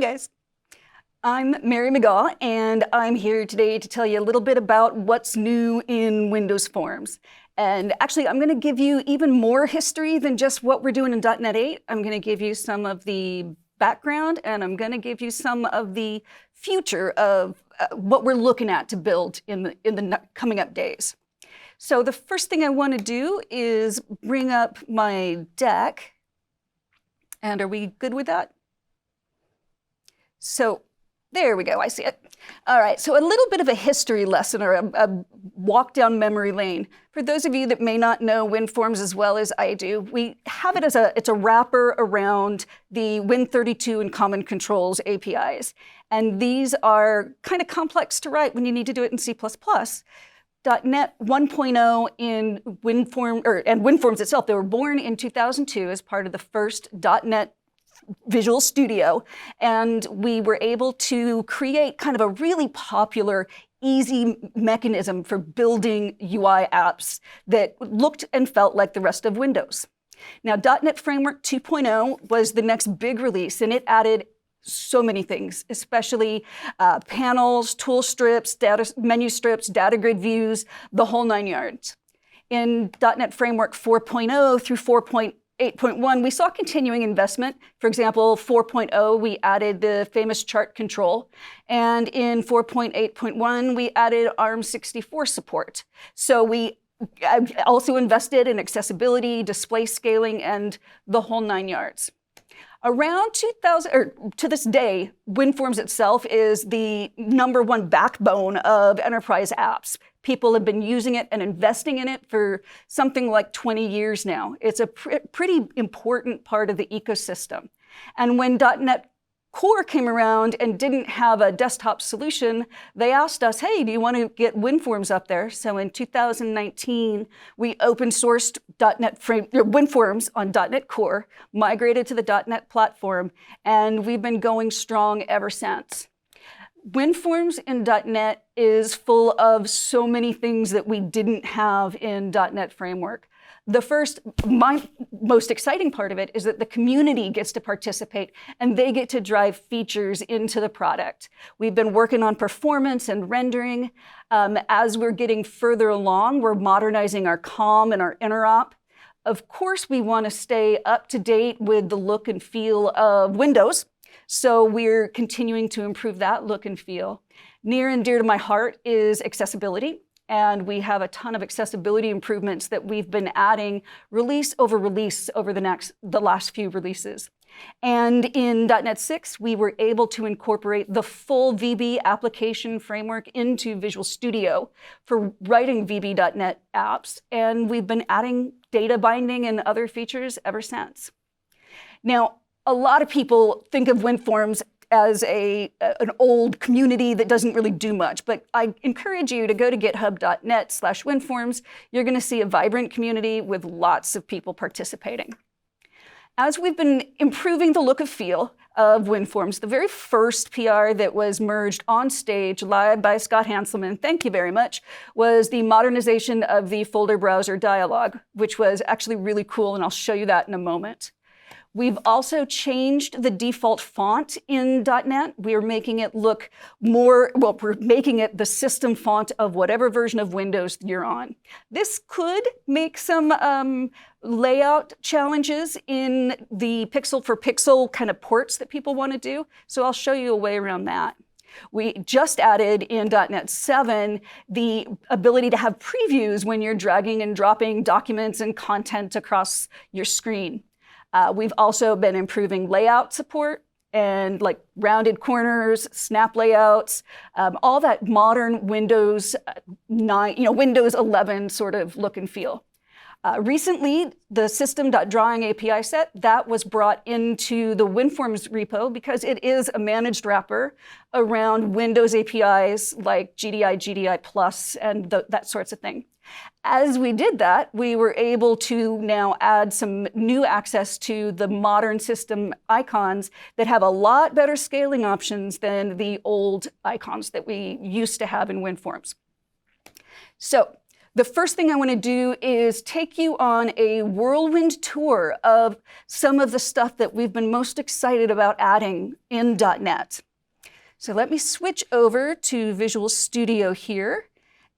guys, I'm Mary McGaw, and I'm here today to tell you a little bit about what's new in Windows Forms. And actually, I'm going to give you even more history than just what we're doing in .NET 8. I'm going to give you some of the background, and I'm going to give you some of the future of what we're looking at to build in the coming up days. So the first thing I want to do is bring up my deck. And are we good with that? So there we go, I see it. All right, so a little bit of a history lesson or a walk down memory lane. For those of you that may not know WinForms as well as I do, we have it as it's a wrapper around the Win32 and Common Controls APIs. And these are kind of complex to write when you need to do it in C++. .NET 1.0 in WinForms, and WinForms itself, they were born in 2002 as part of the first .NET Visual Studio, and we were able to create kind of a really popular, easy mechanism for building UI apps that looked and felt like the rest of Windows. Now, .NET Framework 2.0 was the next big release, and it added so many things, especially panels, tool strips, menu strips, data grid views, the whole 9 yards. In .NET Framework 4.0 through 4.8.1, we saw continuing investment. For example, 4.0, we added the famous chart control. And in 4.8.1, we added ARM64 support. So we also invested in accessibility, display scaling, and the whole 9 yards. Around 2000, or to this day, WinForms itself is the #1 backbone of enterprise apps. People have been using it and investing in it for something like 20 years now. It's a pretty important part of the ecosystem. And when .NET Core came around and didn't have a desktop solution, they asked us, hey, do you want to get WinForms up there? So in 2019, we open sourced WinForms on .NET Core, migrated to the .NET platform, and we've been going strong ever since. WinForms in .NET is full of so many things that we didn't have in .NET Framework. The first, my most exciting part of it is that the community gets to participate and they get to drive features into the product. We've been working on performance and rendering. As we're getting further along, we're modernizing our COM and our interop. Of course, we want to stay up to date with the look and feel of Windows. So we're continuing to improve that look and feel. Near and dear to my heart is accessibility. And we have a ton of accessibility improvements that we've been adding release over the last few releases. And in .NET 6, we were able to incorporate the full VB application framework into Visual Studio for writing VB.NET apps. And we've been adding data binding and other features ever since. Now, a lot of people think of WinForms as an old community that doesn't really do much. But I encourage you to go to github.net/WinForms. You're going to see a vibrant community with lots of people participating. As we've been improving the look and feel of WinForms, the very first PR that was merged on stage live by Scott Hanselman, thank you very much, was the modernization of the folder browser dialog, which was actually really cool, and I'll show you that in a moment. We've also changed the default font in .NET. We're making it look more, well, we're making it the system font of whatever version of Windows you're on. This could make some layout challenges in the pixel for pixel kind of ports that people want to do. So I'll show you a way around that. We just added in .NET 7 the ability to have previews when you're dragging and dropping documents and content across your screen. We've also been improving layout support and like rounded corners, snap layouts, all that modern Windows 9, Windows 11 sort of look and feel. Recently, the system.drawing API set, that was brought into the WinForms repo because it is a managed wrapper around Windows APIs like GDI, GDI+, and that sorts of thing. As we did that, we were able to now add some new access to the modern system icons that have a lot better scaling options than the old icons that we used to have in WinForms. So the first thing I want to do is take you on a whirlwind tour of some of the stuff that we've been most excited about adding in .NET. So let me switch over to Visual Studio here.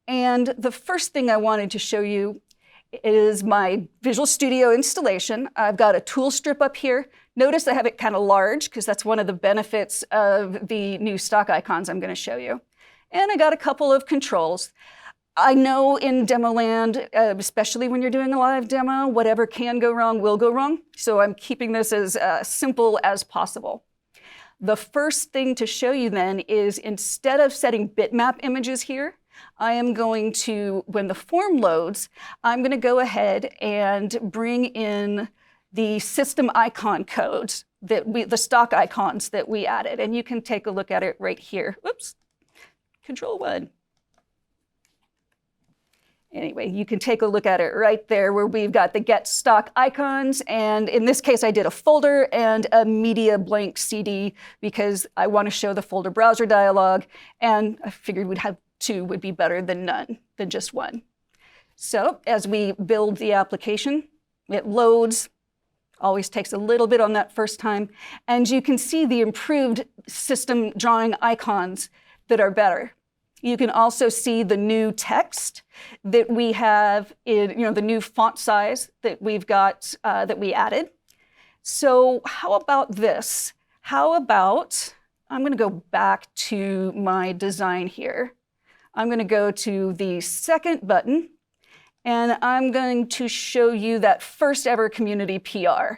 And the first thing I wanted to show you is my Visual Studio installation. I've got a tool strip up here. Notice I have it kind of large because that's one of the benefits of the new stock icons I'm going to show you. And I got a couple of controls. I know in demo land, especially when you're doing a live demo, whatever can go wrong will go wrong. So I'm keeping this as simple as possible. The first thing to show you then is instead of setting bitmap images here, I am going to, when the form loads, I'm going to go ahead and bring in the system icon codes, the stock icons that we added. And you can take a look at it right here. Whoops, Control 1. Anyway, you can take a look at it right there where we've got the get stock icons. And in this case, I did a folder and a media blank CD because I want to show the folder browser dialog. And I figured we'd have 2 would be better than none, than just 1. So as we build the application, it loads. Always takes a little bit on that first time. And you can see the improved system drawing icons that are better. You can also see the new text that we have in, the new font size that we've got, that we added. So how about this? How about, I'm going to go back to my design here. I'm going to go to the second button, and I'm going to show you that first ever community PR.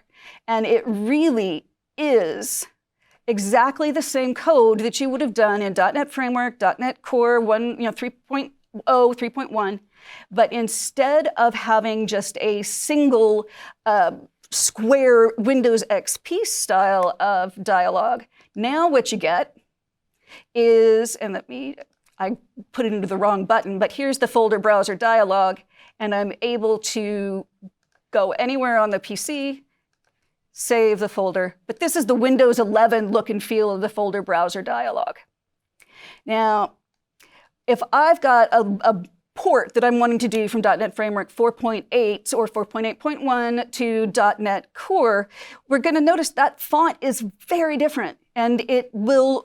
And it really is exactly the same code that you would have done in .NET Framework, .NET Core 3.0, 3.1. But instead of having just a single square Windows XP style of dialogue, now what you get is, and I put it into the wrong button, but here's the folder browser dialog, and I'm able to go anywhere on the PC, save the folder. But this is the Windows 11 look and feel of the folder browser dialog. Now, if I've got a port that I'm wanting to do from .NET Framework 4.8 or 4.8.1 to .NET Core, we're going to notice that font is very different, and it will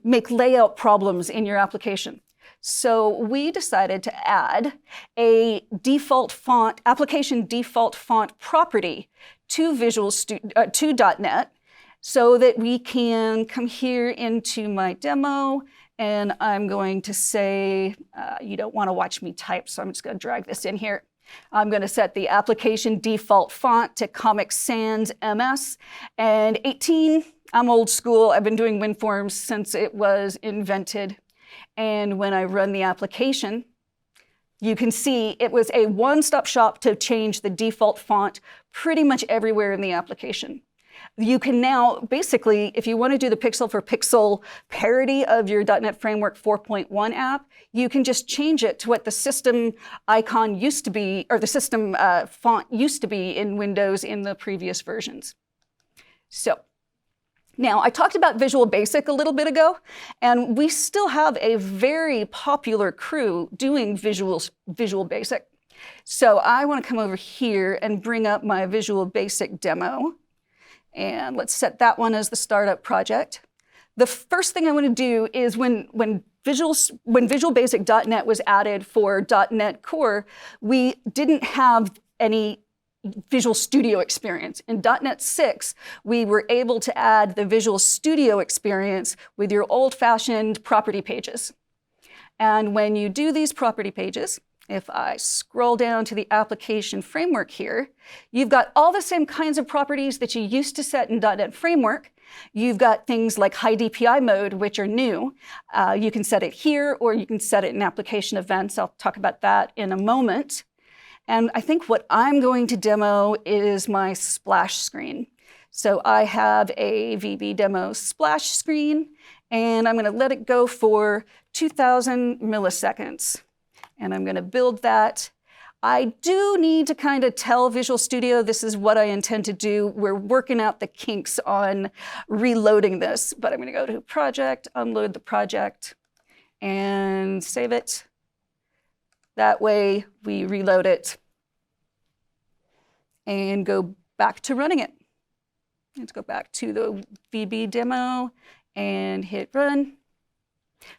make layout problems in your application. So we decided to add a default font, application default font property to to .NET so that we can come here into my demo, and I'm going to say, you don't want to watch me type, so I'm just going to drag this in here. I'm going to set the application default font to Comic Sans MS, and 18, I'm old school. I've been doing WinForms since it was invented. And when I run the application, you can see it was a one-stop shop to change the default font pretty much everywhere in the application. You can now, basically, if you want to do the pixel for pixel parody of your .NET Framework 4.1 app, you can just change it to what the system icon used to be, or the system font used to be in Windows in the previous versions. So now, I talked about Visual Basic a little bit ago, and we still have a very popular crew doing Visual Basic. So I want to come over here and bring up my Visual Basic demo. And let's set that one as the startup project. The first thing I want to do is when Visual Basic .NET was added for .NET Core, we didn't have any Visual Studio experience. In .NET 6, we were able to add the Visual Studio experience with your old-fashioned property pages. And when you do these property pages, if I scroll down to the application framework here, you've got all the same kinds of properties that you used to set in .NET Framework. You've got things like high DPI mode, which are new. You can set it here, or you can set it in application events. I'll talk about that in a moment. And I think what I'm going to demo is my splash screen. So I have a VB demo splash screen, and I'm going to let it go for 2,000 milliseconds. And I'm going to build that. I do need to kind of tell Visual Studio this is what I intend to do. We're working out the kinks on reloading this, but I'm going to go to Project, unload the project, and save it. That way we reload it and go back to running it. Let's go back to the VB demo and hit run.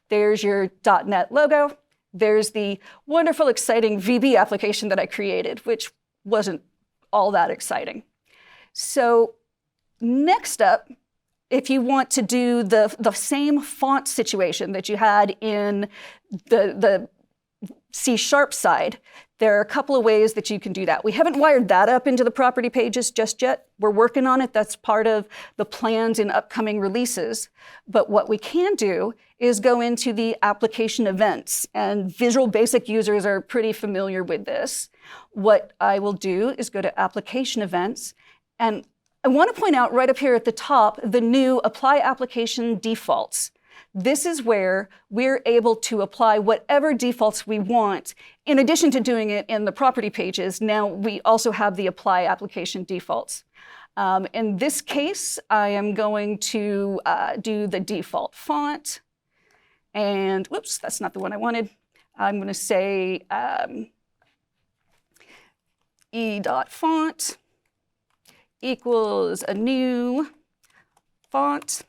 There's your .NET logo. There's the wonderful, exciting VB application that I created, which wasn't all that exciting. So next up, if you want to do the same font situation that you had in the C# side, there are a couple of ways that you can do that. We haven't wired that up into the property pages just yet. We're working on it. That's part of the plans in upcoming releases. But what we can do is go into the application events, and Visual Basic users are pretty familiar with this. What I will do is go to application events, and I want to point out right up here at the top the new apply application defaults. This is where we're able to apply whatever defaults we want. In addition to doing it in the property pages, now we also have the apply application defaults. In this case, I am going to do the default font. And whoops, that's not the one I wanted. I'm going to say e.font equals a new font.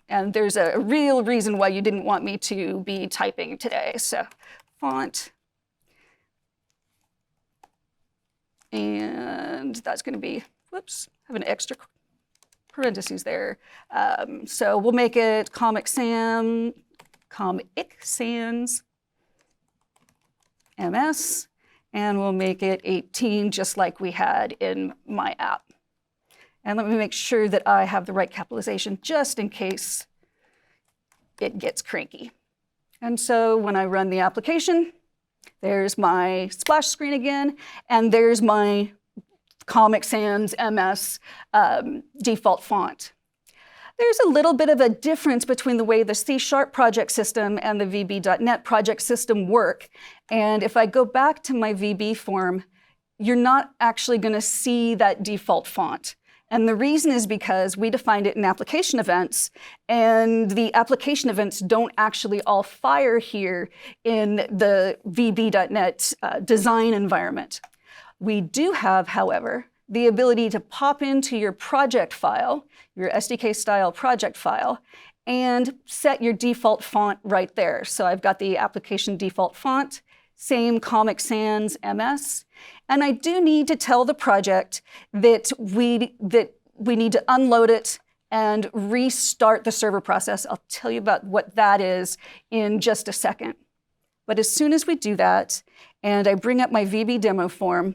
And there's a real reason why you didn't want me to be typing today. So font. And that's going to be, whoops, I have an extra parentheses there. So we'll make it Comic Sans MS. And we'll make it 18, just like we had in my app. And let me make sure that I have the right capitalization just in case it gets cranky. And so when I run the application, there's my splash screen again, and there's my Comic Sans MS default font. There's a little bit of a difference between the way the C# project system and the VB.NET project system work. And if I go back to my VB form, you're not actually going to see that default font. And the reason is because we defined it in application events, and the application events don't actually all fire here in the VB.NET design environment. We do have, however, the ability to pop into your project file, your SDK style project file, and set your default font right there. So I've got the application default font, same Comic Sans MS. And I do need to tell the project that we need to unload it and restart the server process. I'll tell you about what that is in just a second. But as soon as we do that, and I bring up my VB demo form,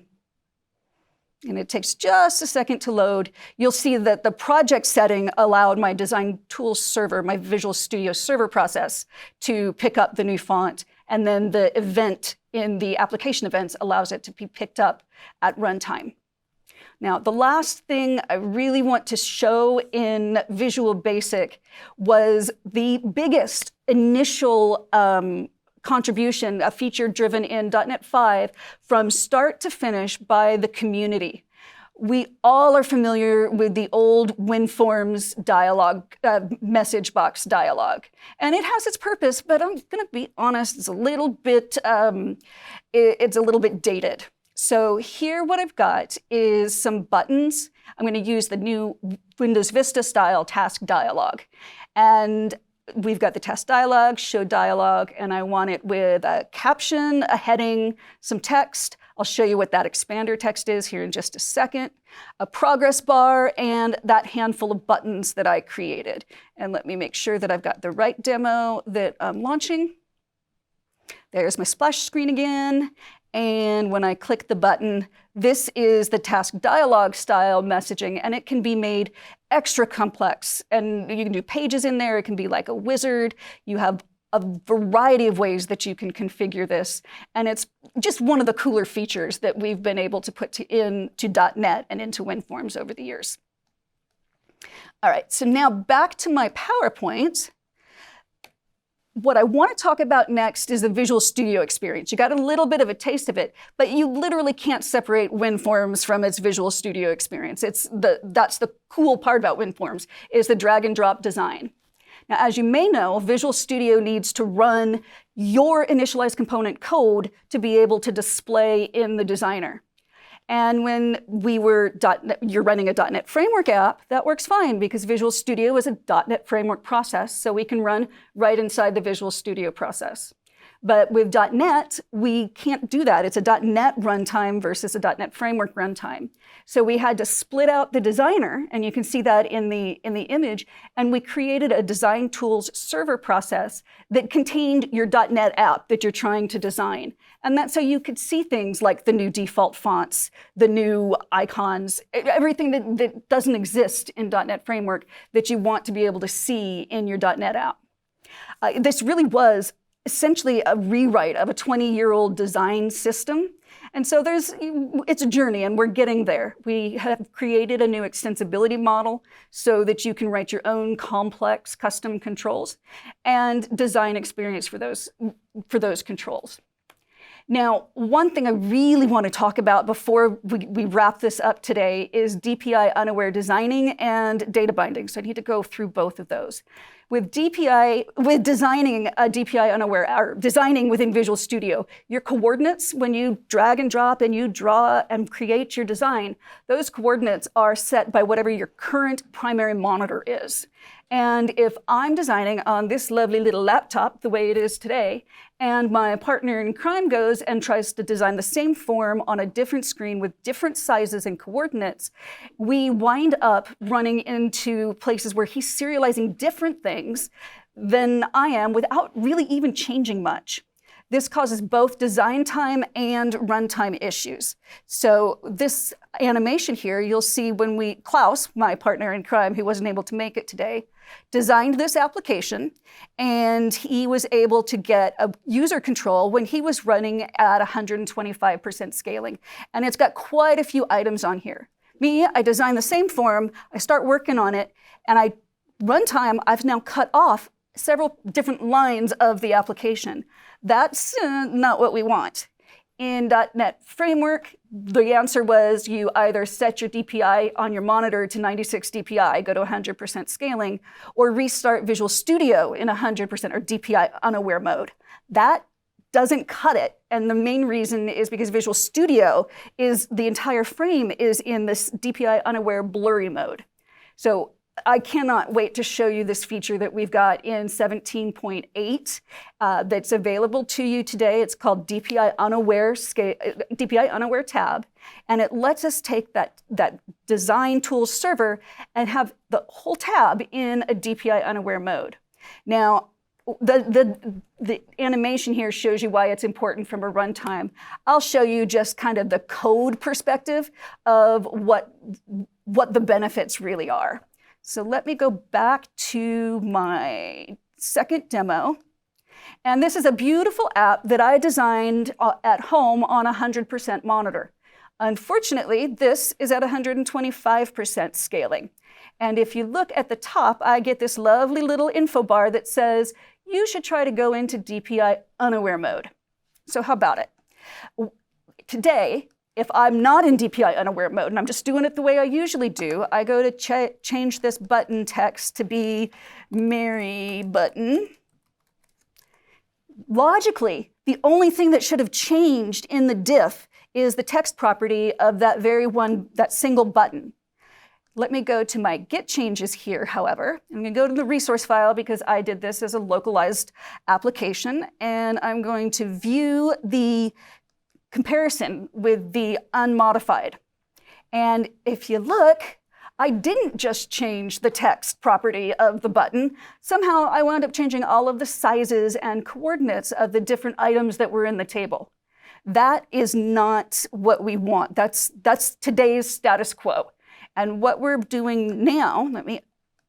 and it takes just a second to load, you'll see that the project setting allowed my design tools server, my Visual Studio server process, to pick up the new font. And then the event in the application events allows it to be picked up at runtime. Now, the last thing I really want to show in Visual Basic was the biggest initial contribution, a feature driven in .NET 5 from start to finish by the community. We all are familiar with the old WinForms dialog, message box dialog. And it has its purpose, but I'm going to be honest, it's a little bit dated. So here what I've got is some buttons. I'm going to use the new Windows Vista style TaskDialog. And we've got the TaskDialog, show dialog, and I want it with a caption, a heading, some text. I'll show you what that expander text is here in just a second, a progress bar, and that handful of buttons that I created. And let me make sure that I've got the right demo that I'm launching. There's my splash screen again. And when I click the button, this is the TaskDialog style messaging, and it can be made extra complex. And you can do pages in there. It can be like a wizard. You have a variety of ways that you can configure this. And it's just one of the cooler features that we've been able to put into .NET and into WinForms over the years. All right, so now back to my PowerPoint. What I want to talk about next is the Visual Studio experience. You got a little bit of a taste of it, but you literally can't separate WinForms from its Visual Studio experience. That's the cool part about WinForms, is the drag and drop design. Now, as you may know, Visual Studio needs to run your initialized component code to be able to display in the designer. And when you're running a .NET Framework app, that works fine because Visual Studio is a .NET Framework process, so we can run right inside the Visual Studio process. But with .NET, we can't do that. It's a .NET runtime versus a .NET Framework runtime. So we had to split out the designer, and you can see that in the image, and we created a design tools server process that contained your .NET app that you're trying to design. And that's so you could see things like the new default fonts, the new icons, everything that doesn't exist in .NET Framework that you want to be able to see in your .NET app. This really was essentially a rewrite of a 20-year-old design system. And so it's a journey, and we're getting there. We have created a new extensibility model so that you can write your own complex custom controls and design experience for those controls. Now, one thing I really want to talk about before we wrap this up today is DPI Unaware designing and data binding. So I need to go through both of those. With designing a DPI Unaware, or designing within Visual Studio, your coordinates, when you drag and drop and you draw and create your design, those coordinates are set by whatever your current primary monitor is. And if I'm designing on this lovely little laptop, the way it is today, and my partner in crime goes and tries to design the same form on a different screen with different sizes and coordinates, we wind up running into places where he's serializing different things than I am without really even changing much. This causes both design time and runtime issues. So this animation here, you'll see when Klaus, my partner in crime, who wasn't able to make it today, designed this application, and he was able to get a user control when he was running at 125% scaling. And it's got quite a few items on here. Me, I designed the same form, I start working on it, and runtime, I've now cut off several different lines of the application. That's not what we want. In .NET Framework, the answer was you either set your DPI on your monitor to 96 DPI, go to 100% scaling, or restart Visual Studio in 100% or DPI Unaware mode. That doesn't cut it, and the main reason is because Visual Studio the entire frame is in this DPI Unaware blurry mode. So I cannot wait to show you this feature that we've got in 17.8 that's available to you today. It's called DPI Unaware tab, and it lets us take that design tools server and have the whole tab in a DPI Unaware mode. Now, the animation here shows you why it's important from a runtime. I'll show you just kind of the code perspective of what the benefits really are. So let me go back to my second demo. And this is a beautiful app that I designed at home on a 100% monitor. Unfortunately, this is at 125% scaling. And if you look at the top, I get this lovely little info bar that says, you should try to go into DPI Unaware mode. So how about it? Today, if I'm not in DPI Unaware mode, and I'm just doing it the way I usually do, I go to change this button text to be Mary Button. Logically, the only thing that should have changed in the diff is the text property of that single button. Let me go to my Git changes here, however. I'm going to go to the resource file because I did this as a localized application, and I'm going to view the comparison with the unmodified. And if you look, I didn't just change the text property of the button. Somehow I wound up changing all of the sizes and coordinates of the different items that were in the table. That is not what we want. That's today's status quo. And what we're doing now, let me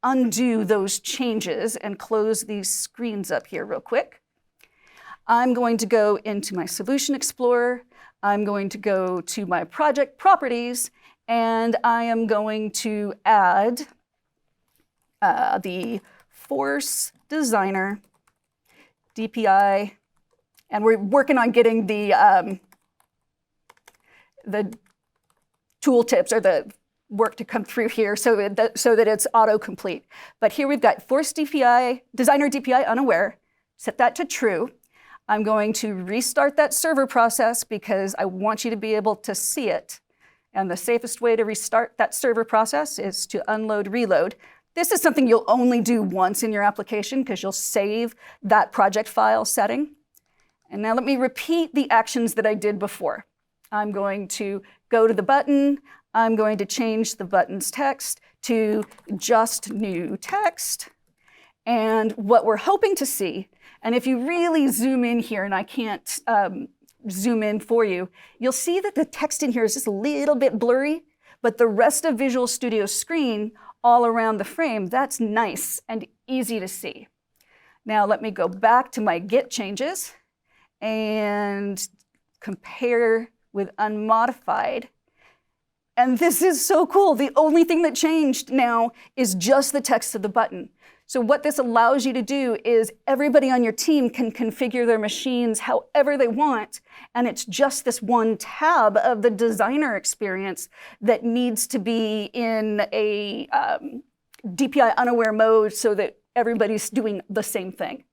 undo those changes and close these screens up here real quick. I'm going to go into my Solution Explorer. I'm going to go to my project properties, and I am going to add the Force Designer DPI, and we're working on getting the tooltips or the work to come through here so that it's autocomplete. But here we've got force DPI, designer DPI unaware, set that to true. I'm going to restart that server process because I want you to be able to see it. And the safest way to restart that server process is to unload, reload. This is something you'll only do once in your application because you'll save that project file setting. And now let me repeat the actions that I did before. I'm going to go to the button. I'm going to change the button's text to just new text. And what we're hoping to see, and if you really zoom in here, and I can't zoom in for you, you'll see that the text in here is just a little bit blurry, but the rest of Visual Studio's screen all around the frame, that's nice and easy to see. Now let me go back to my Git changes and compare with unmodified. And this is so cool. The only thing that changed now is just the text of the button. So what this allows you to do is everybody on your team can configure their machines however they want, and it's just this one tab of the designer experience that needs to be in a DPI unaware mode so that everybody's doing the same thing.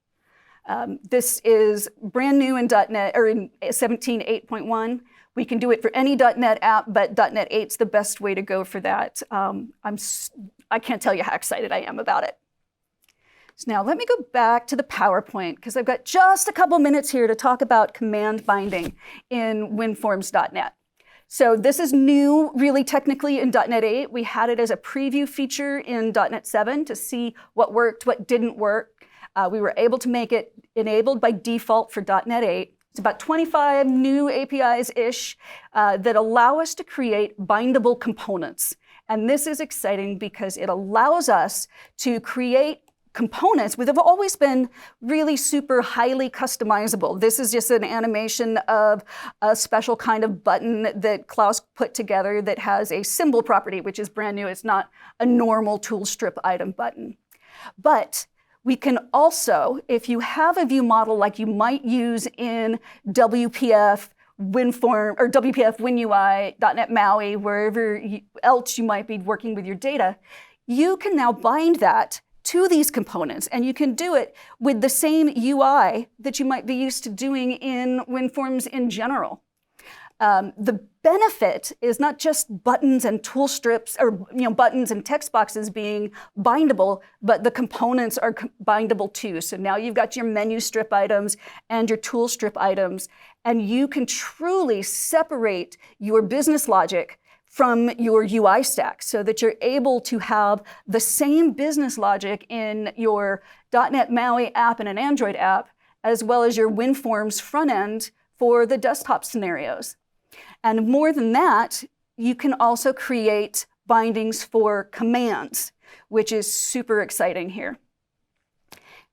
This is brand new in .NET, or in 17.8.1. We can do it for any .NET app, but .NET 8's the best way to go for that. I can't tell you how excited I am about it. So now let me go back to the PowerPoint because I've got just a couple minutes here to talk about command binding in WinForms.NET. So this is new, really technically, in .NET 8. We had it as a preview feature in .NET 7 to see what worked, what didn't work. We were able to make it enabled by default for .NET 8. It's about 25 new APIs-ish that allow us to create bindable components. And this is exciting because it allows us to create components that have always been really super highly customizable. This is just an animation of a special kind of button that Klaus put together that has a symbol property, which is brand new. It's not a normal tool strip item button. But we can also, if you have a view model like you might use in WPF, WinForm, or WPF, WinUI, .NET MAUI, wherever else you might be working with your data, you can now bind that to these components, and you can do it with the same UI that you might be used to doing in WinForms in general. The benefit is not just buttons and tool strips, or buttons and text boxes being bindable, but the components are bindable too. So now you've got your menu strip items and your tool strip items, and you can truly separate your business logic from your UI stack so that you're able to have the same business logic in your .NET MAUI app and an Android app, as well as your WinForms front end for the desktop scenarios. And more than that, you can also create bindings for commands, which is super exciting here.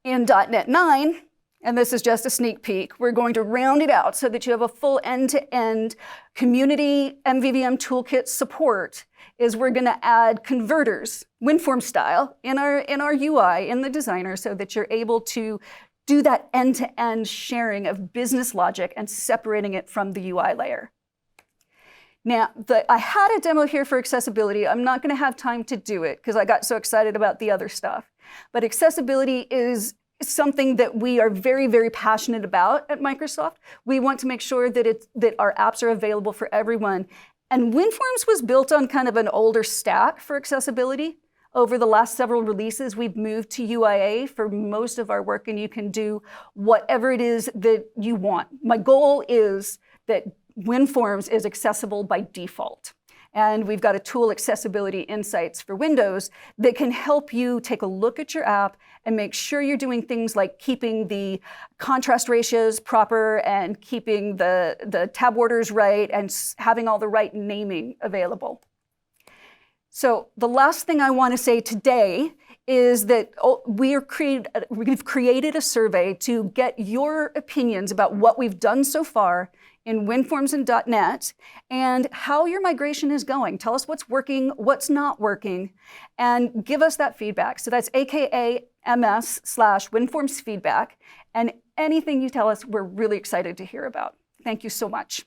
In .NET 9, and this is just a sneak peek, we're going to round it out so that you have a full end-to-end community MVVM toolkit support. Is we're going to add converters, WinForms style, in our UI, in the designer, so that you're able to do that end-to-end sharing of business logic and separating it from the UI layer. Now, I had a demo here for accessibility. I'm not going to have time to do it because I got so excited about the other stuff. But accessibility is something that we are very, very passionate about at Microsoft. We want to make sure that our apps are available for everyone. And WinForms was built on kind of an older stack for accessibility. Over the last several releases, we've moved to UIA for most of our work, and you can do whatever it is that you want. My goal is that WinForms is accessible by default. And we've got a tool, Accessibility Insights for Windows, that can help you take a look at your app and make sure you're doing things like keeping the contrast ratios proper and keeping the tab orders right and having all the right naming available. So the last thing I want to say today is that we've created a survey to get your opinions about what we've done so far in WinForms and .NET and how your migration is going. Tell us what's working, what's not working, and give us that feedback. So that's aks/WinForms feedback, and anything you tell us, we're really excited to hear about. Thank you so much.